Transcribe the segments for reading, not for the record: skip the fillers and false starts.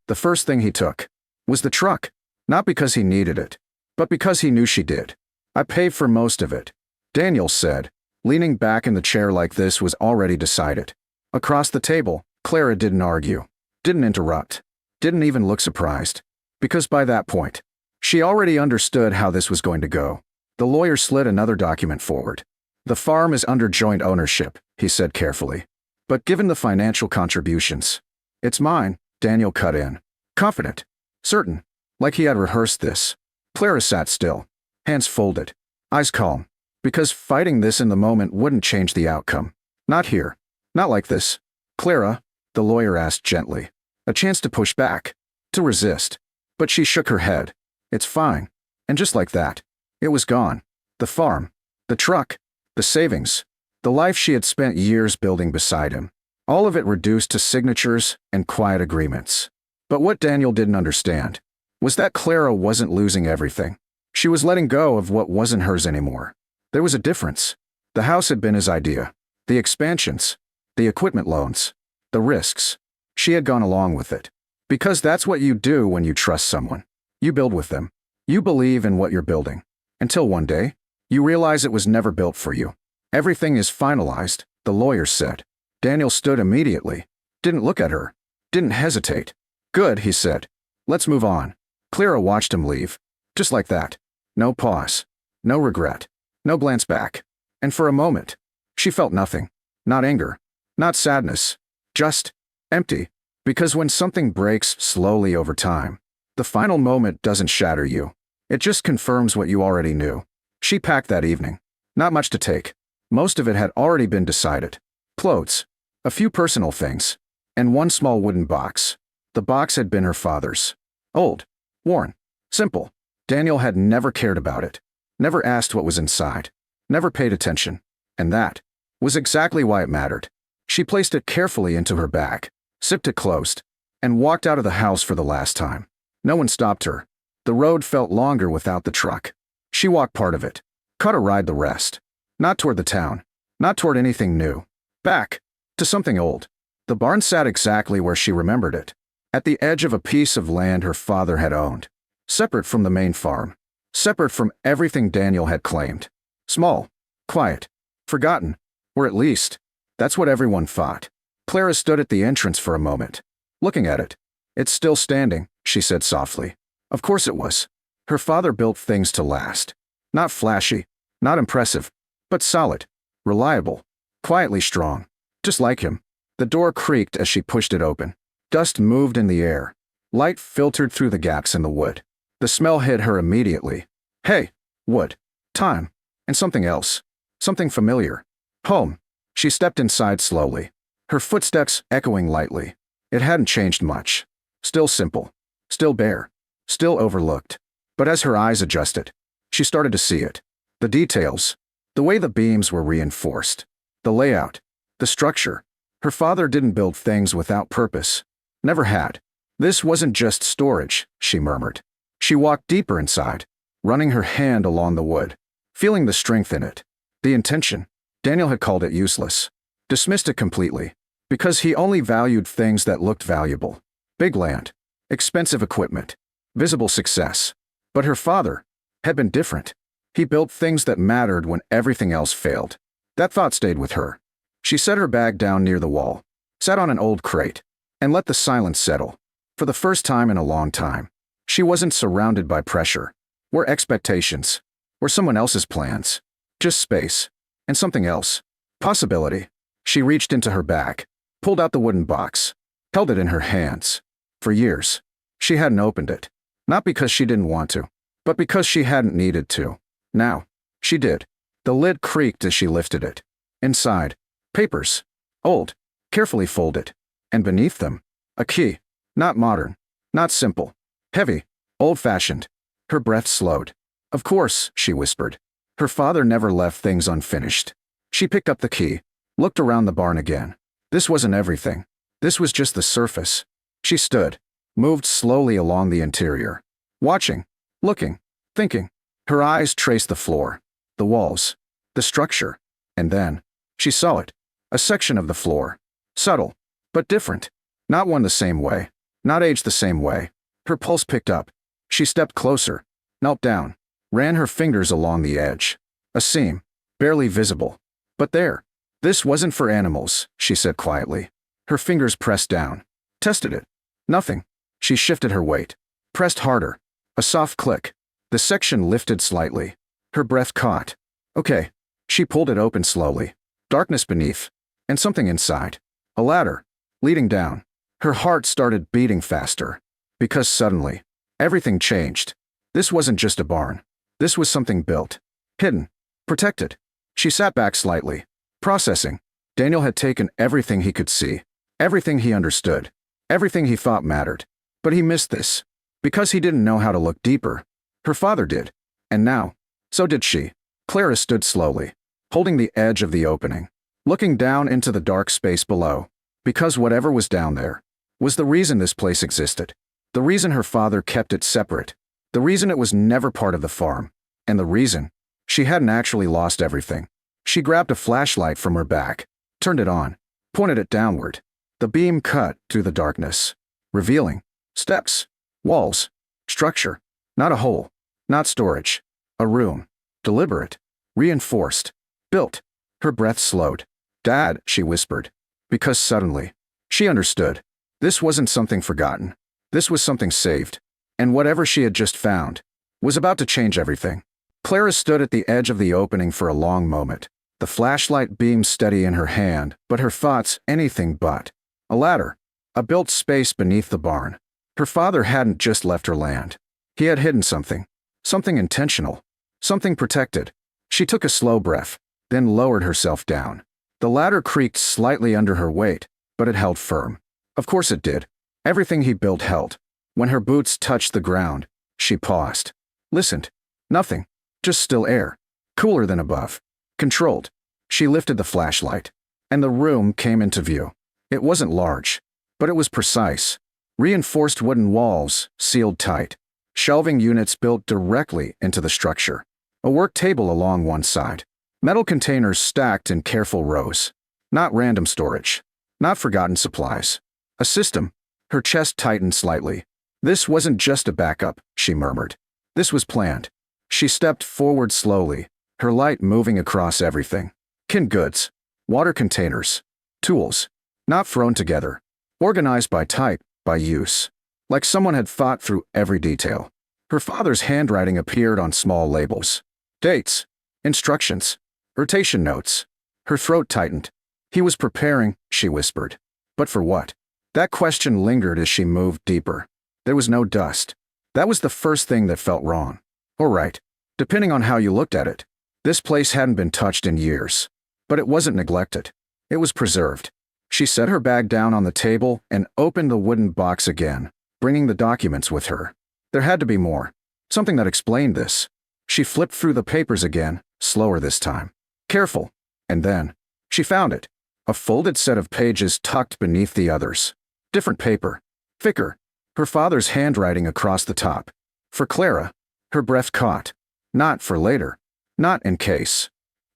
The first thing he took was the truck, not because he needed it, but because he knew she did. I paid for most of it, Daniel said, leaning back in the chair like this was already decided. Across the table, Clara didn't argue, didn't interrupt, didn't even look surprised, because by that point, she already understood how this was going to go. The lawyer slid another document forward. The farm is under joint ownership, he said carefully. But given the financial contributions, it's mine, Daniel cut in. Confident, certain, like he had rehearsed this. Clara sat still, hands folded, eyes calm, because fighting this in the moment wouldn't change the outcome. Not here. Not like this. Clara, the lawyer asked gently. A chance to push back, to resist. But she shook her head. It's fine. And just like that, it was gone. The farm, the truck, the savings, the life she had spent years building beside him. All of it reduced to signatures and quiet agreements. But what Daniel didn't understand was that Clara wasn't losing everything. She was letting go of what wasn't hers anymore. There was a difference. The house had been his idea. The expansions, the equipment loans, the risks. She had gone along with it. Because that's what you do when you trust someone. You build with them. You believe in what you're building. Until one day, you realize it was never built for you. Everything is finalized, the lawyer said. Daniel stood immediately. Didn't look at her. Didn't hesitate. Good, he said. Let's move on. Clara watched him leave. Just like that. No pause. No regret. No glance back. And for a moment, she felt nothing. Not anger. Not sadness. Just empty. Because when something breaks slowly over time, the final moment doesn't shatter you. It just confirms what you already knew. She packed that evening. Not much to take. Most of it had already been decided. Clothes. A few personal things. And one small wooden box. The box had been her father's. Old. Worn. Simple. Daniel had never cared about it. Never asked what was inside. Never paid attention. And that was exactly why it mattered. She placed it carefully into her bag, zipped it closed, and walked out of the house for the last time. No one stopped her. The road felt longer without the truck. She walked part of it. Caught a ride the rest. Not toward the town. Not toward anything new. Back. To something old. The barn sat exactly where she remembered it. At the edge of a piece of land her father had owned. Separate from the main farm. Separate from everything Daniel had claimed. Small. Quiet. Forgotten. Or at least, that's what everyone thought. Clara stood at the entrance for a moment. Looking at it. It's still standing, she said softly. Of course it was. Her father built things to last. Not flashy. Not impressive. But solid. Reliable. Quietly strong. Just like him. The door creaked as she pushed it open. Dust moved in the air. Light filtered through the gaps in the wood. The smell hit her immediately. Hay. Wood. Time. And something else. Something familiar. Home. She stepped inside slowly. Her footsteps echoing lightly. It hadn't changed much. Still simple. Still bare. Still overlooked. But as her eyes adjusted, she started to see it. The details. The way the beams were reinforced. The layout. The structure. Her father didn't build things without purpose. Never had. This wasn't just storage, she murmured. She walked deeper inside, running her hand along the wood, feeling the strength in it. The intention. Daniel had called it useless. Dismissed it completely. Because he only valued things that looked valuable. Big land. Expensive equipment. Visible success. But her father had been different. He built things that mattered when everything else failed. That thought stayed with her. She set her bag down near the wall, sat on an old crate, and let the silence settle. For the first time in a long time, she wasn't surrounded by pressure, or expectations, or someone else's plans. Just space. And something else. Possibility. She reached into her bag, pulled out the wooden box, held it in her hands. For years, she hadn't opened it. Not because she didn't want to, but because she hadn't needed to. Now, she did. The lid creaked as she lifted it. Inside, papers. Old. Carefully folded. And beneath them, a key. Not modern. Not simple. Heavy. Old-fashioned. Her breath slowed. Of course, she whispered. Her father never left things unfinished. She picked up the key, looked around the barn again. This wasn't everything. This was just the surface. She stood, moved slowly along the interior. Watching. Looking. Thinking. Her eyes traced the floor. The walls. The structure. And then, she saw it. A section of the floor. Subtle. But different. Not one the same way. not aged the same way. Her pulse picked up. She stepped closer, knelt down, ran her fingers along the edge. A seam, barely visible. But there. This wasn't for animals, she said quietly. Her fingers pressed down. Tested it. Nothing. She shifted her weight. Pressed harder. A soft click. The section lifted slightly. Her breath caught. Okay. She pulled it open slowly. Darkness beneath. And something inside. A ladder. Leading down. Her heart started beating faster. Because suddenly, everything changed. This wasn't just a barn. This was something built. Hidden. Protected. She sat back slightly. Processing. Daniel had taken everything he could see. Everything he understood. Everything he thought mattered. But he missed this. Because he didn't know how to look deeper. Her father did. And now, so did she. Clara stood slowly, holding the edge of the opening, looking down into the dark space below. Because whatever was down there was the reason this place existed. The reason her father kept it separate. The reason it was never part of the farm. And the reason she hadn't actually lost everything. She grabbed a flashlight from her back, turned it on, pointed it downward. The beam cut through the darkness, revealing steps, walls, structure, not a hole, not storage, a room, deliberate, reinforced, built. Her breath slowed. Dad, she whispered. Because suddenly, she understood. This wasn't something forgotten. This was something saved. And whatever she had just found was about to change everything. Clara stood at the edge of the opening for a long moment. The flashlight beamed steady in her hand, but her thoughts anything but. A ladder. A built space beneath the barn. Her father hadn't just left her land. He had hidden something. Something intentional. Something protected. She took a slow breath, then lowered herself down. The ladder creaked slightly under her weight, but it held firm. Of course it did. Everything he built held. When her boots touched the ground, she paused. Listened. Nothing. Just still air. Cooler than above. Controlled. She lifted the flashlight, and the room came into view. It wasn't large, but it was precise. Reinforced wooden walls, sealed tight. Shelving units built directly into the structure. A work table along one side. Metal containers stacked in careful rows. Not random storage. Not forgotten supplies. A system. Her chest tightened slightly. This wasn't just a backup, she murmured. This was planned. She stepped forward slowly, her light moving across everything. Canned goods. Water containers. Tools. Not thrown together. Organized by type, by use. Like someone had thought through every detail. Her father's handwriting appeared on small labels. Dates. Instructions. Rotation notes. Her throat tightened. He was preparing, she whispered. But for what? That question lingered as she moved deeper. There was no dust. That was the first thing that felt wrong. Or right, depending on how you looked at it. This place hadn't been touched in years. But it wasn't neglected. It was preserved. She set her bag down on the table and opened the wooden box again, bringing the documents with her. There had to be more. Something that explained this. She flipped through the papers again, slower this time. Careful. And then, she found it. A folded set of pages tucked beneath the others. Different paper. Thicker. Her father's handwriting across the top. For Clara. Her breath caught. Not for later. Not in case.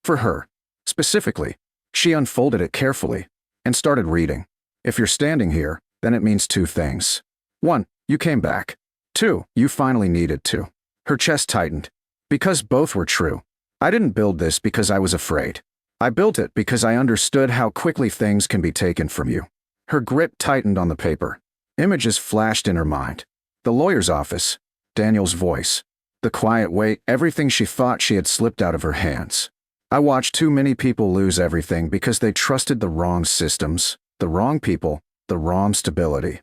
For her. Specifically. She unfolded it carefully and started reading. If you're standing here, then it means two things. 1, you came back. 2, you finally needed to. Her chest tightened. Because both were true. I didn't build this because I was afraid. I built it because I understood how quickly things can be taken from you. Her grip tightened on the paper. Images flashed in her mind. The lawyer's office. Daniel's voice. The quiet way everything she thought she had slipped out of her hands. I watched too many people lose everything because they trusted the wrong systems, the wrong people, the wrong stability.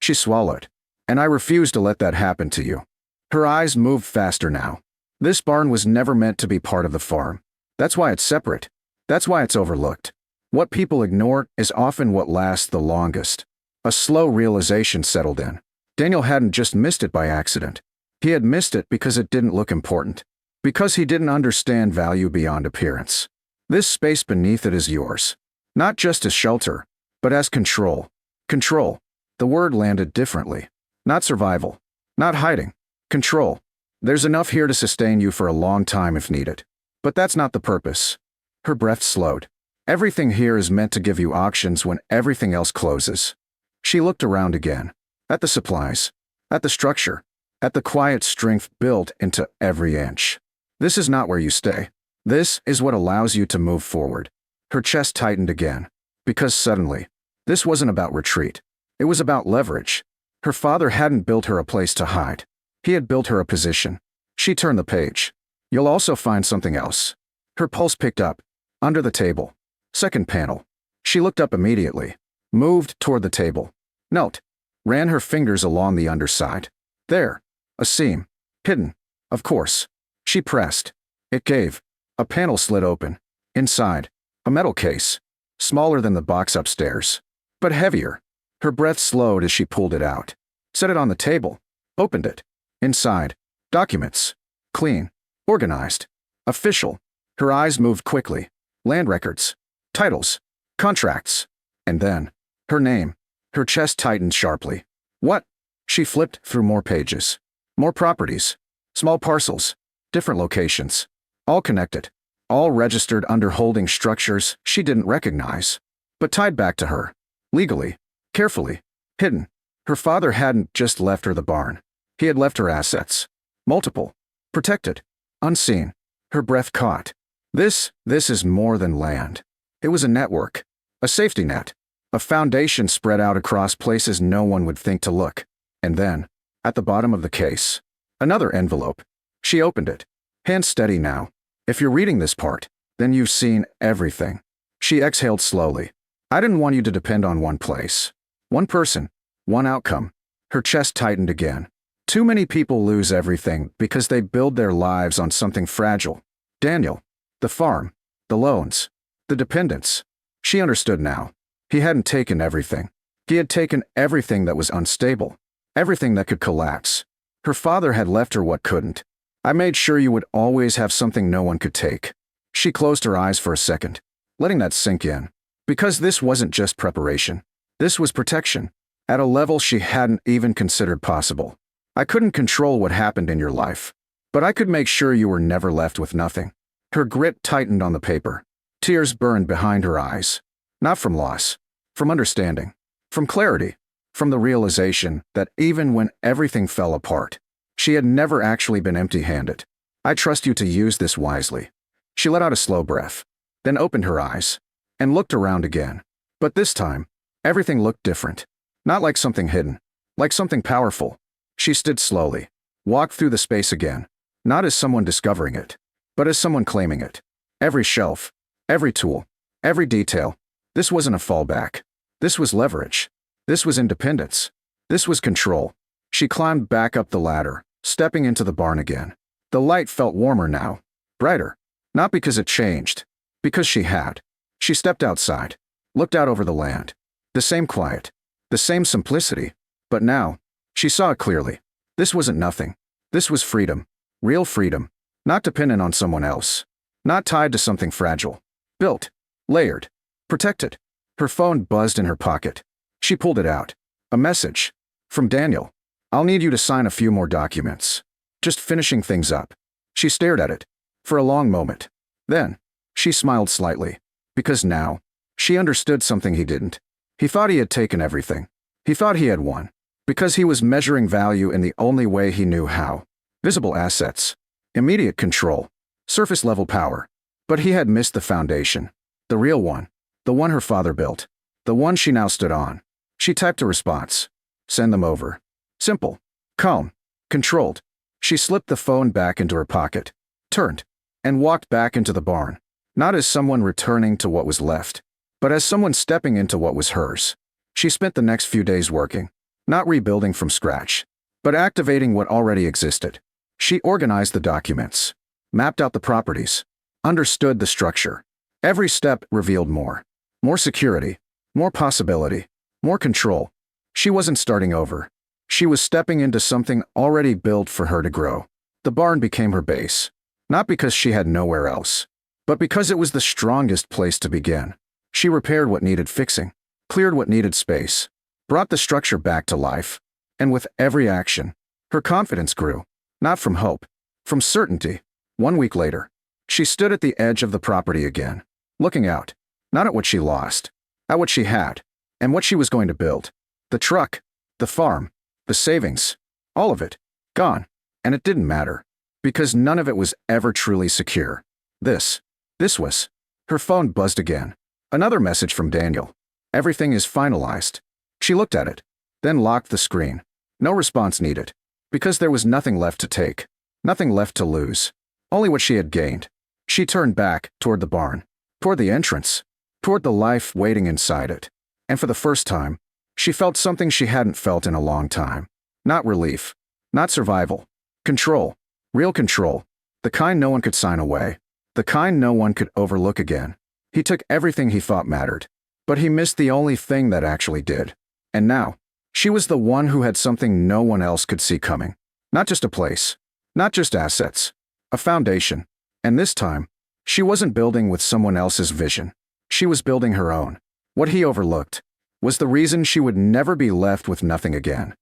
She swallowed. And I refuse to let that happen to you. Her eyes moved faster now. This barn was never meant to be part of the farm. That's why it's separate. That's why it's overlooked. What people ignore is often what lasts the longest. A slow realization settled in. Daniel hadn't just missed it by accident. He had missed it because it didn't look important. Because he didn't understand value beyond appearance. This space beneath it is yours. Not just as shelter, but as control. Control. The word landed differently. Not survival. Not hiding. Control. There's enough here to sustain you for a long time if needed. But that's not the purpose. Her breath slowed. Everything here is meant to give you options when everything else closes. She looked around again. at the supplies, at the structure, at the quiet strength built into every inch. This is not where you stay. This is what allows you to move forward. Her chest tightened again, because suddenly, this wasn't about retreat. It was about leverage. Her father hadn't built her a place to hide. He had built her a position. She turned the page. You'll also find something else. Her pulse picked up. Under the table. Second panel. She looked up immediately. Moved toward the table. Knelt. Ran her fingers along the underside. There. A seam. Hidden. Of course. She pressed. It gave. A panel slid open. Inside. A metal case. Smaller than the box upstairs. But heavier. Her breath slowed as she pulled it out. Set it on the table. Opened it. Inside. Documents. Clean. Organized. Official. Her eyes moved quickly. Land records. Titles. Contracts. And then, her name. Her chest tightened sharply. What? She flipped through more pages. More properties. Small parcels. Different locations. All connected. All registered under holding structures she didn't recognize. But tied back to her. Legally. Carefully. Hidden. Her father hadn't just left her the barn. He had left her assets. Multiple. Protected. Unseen. Her breath caught. This is more than land. It was a network. A safety net. A foundation spread out across places no one would think to look. And then, at the bottom of the case, another envelope. She opened it. Hands steady now. If you're reading this part, then you've seen everything. She exhaled slowly. I didn't want you to depend on one place. One person. One outcome. Her chest tightened again. Too many people lose everything because they build their lives on something fragile. Daniel. The farm. The loans. The dependence. She understood now. He hadn't taken everything. He had taken everything that was unstable. Everything that could collapse. Her father had left her what couldn't. I made sure you would always have something no one could take. She closed her eyes for a second, letting that sink in. Because this wasn't just preparation. This was protection. At a level she hadn't even considered possible. I couldn't control what happened in your life. But I could make sure you were never left with nothing. Her grip tightened on the paper. Tears burned behind her eyes. Not from loss. From understanding. From clarity. From the realization that even when everything fell apart, she had never actually been empty-handed. I trust you to use this wisely. She let out a slow breath, then opened her eyes, and looked around again. But this time, everything looked different. Not like something hidden. Like something powerful. She stood slowly. Walked through the space again. Not as someone discovering it, but as someone claiming it. Every shelf. Every tool. Every detail. This wasn't a fallback. This was leverage. This was independence. This was control. She climbed back up the ladder, stepping into the barn again. The light felt warmer now. Brighter. Not because it changed. Because she had. She stepped outside. Looked out over the land. The same quiet. The same simplicity. But now, she saw it clearly. This wasn't nothing. This was freedom. Real freedom. Not dependent on someone else. Not tied to something fragile. Built. Layered. Protected. Her phone buzzed in her pocket. She pulled it out. A message. From Daniel. I'll need you to sign a few more documents. Just finishing things up. She stared at it. For a long moment. Then, she smiled slightly. Because now, she understood something he didn't. He thought he had taken everything. He thought he had won. Because he was measuring value in the only way he knew how. Visible assets. Immediate control. Surface-level power. But he had missed the foundation. The real one. The one her father built. The one she now stood on. She typed a response. Send them over. Simple. Calm. Controlled. She slipped the phone back into her pocket. Turned. And walked back into the barn. Not as someone returning to what was left, but as someone stepping into what was hers. She spent the next few days working. Not rebuilding from scratch, but activating what already existed. She organized the documents. Mapped out the properties. Understood the structure. Every step revealed more. More security. More possibility. More control. She wasn't starting over. She was stepping into something already built for her to grow. The barn became her base. Not because she had nowhere else, but because it was the strongest place to begin. She repaired what needed fixing. Cleared what needed space. Brought the structure back to life. And with every action, her confidence grew. Not from hope. From certainty. 1 week later, she stood at the edge of the property again. Looking out. Not at what she lost. At what she had. And what she was going to build. The truck. The farm. The savings. All of it. Gone. And it didn't matter. Because none of it was ever truly secure. This was. Her phone buzzed again. Another message from Daniel. Everything is finalized. She looked at it, then locked the screen. No response needed. Because there was nothing left to take. Nothing left to lose. Only what she had gained. She turned back, toward the barn. Toward the entrance. Toward the life waiting inside it. And for the first time, she felt something she hadn't felt in a long time. Not relief. Not survival. Control. Real control. The kind no one could sign away. The kind no one could overlook again. He took everything he thought mattered. But he missed the only thing that actually did. And now, she was the one who had something no one else could see coming. Not just a place. Not just assets. A foundation. And this time, she wasn't building with someone else's vision. She was building her own. What he overlooked was the reason she would never be left with nothing again.